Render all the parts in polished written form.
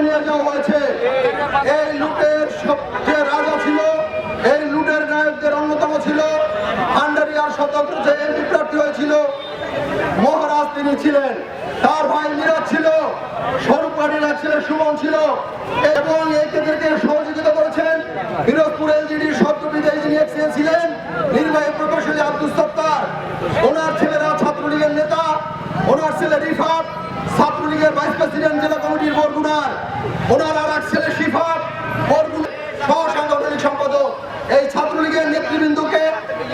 নিয়ে যাওয়া হয়েছে। এই লুটের যে রাজা ছিল, এই লুটের নায়কদের অন্যতম ছিল ভান্ডারিয়ার স্বতন্ত্র যে এমপি প্রার্থী হয়েছিল মহারাজ, তিনি ছিলেন। তার ভাই মিরাজ ছিল, স্বরূপবাড়ির এক ছেলে সুমন ছিল এবং এদেরকে সহযোগিতা করেছেন পিরোজপুর এলজিডির সদ্যবিদায়ী যিনি এক্সিএন ছিলেন নির্বাহী প্রকৌশলী আব্দুল সত্তার। ওনার ছেলেরা ছাত্রলীগের নেতা, ওনার ছেলে রিফাত ছাত্রলীগের ভাইস প্রেসিডেন্ট জেলা কমিটির বরগুনার, ওনার আর এক ছেলে শিফাত বরগুনা সহ সাংগঠনিক সম্পাদক। এই ছাত্রলীগের নেতৃবৃন্দকে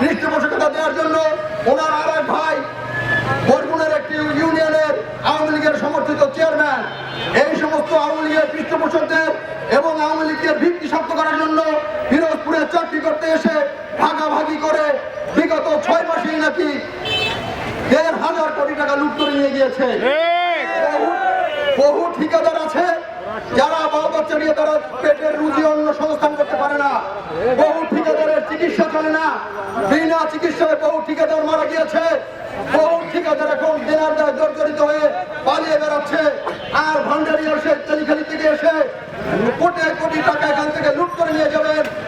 পৃষ্ঠপোষকতা দেওয়ার জন্য ওনার আর এক ভাই বরগুনার একটি ইউনিয়নের আওয়ামী লীগের সমর্থিত চেয়ারম্যান। এই সমস্ত আওয়ামী লীগের পৃষ্ঠপোষকদের এবং আওয়ামী লীগের ভিত্তি শক্ত করার জন্য পিরোজপুরে চাকরি করতে এসে ভাগাভাগি করে বিগত 6 মাসেই নাকি 1,500 কোটি টাকা লুট করে নিয়ে গিয়েছে। বহু ঠিকাদার আছে যারা বাবা বাচ্চা নিয়ে তারা পেটের রুজি অন্য সংস্থান করতে পারে না। বহু ঠিকাদারের চিকিৎসা চলে না, বিনা চিকিৎসায় বহু ঠিকাদার মারা গিয়েছে। বহু ঠিকাদার এখন দেনার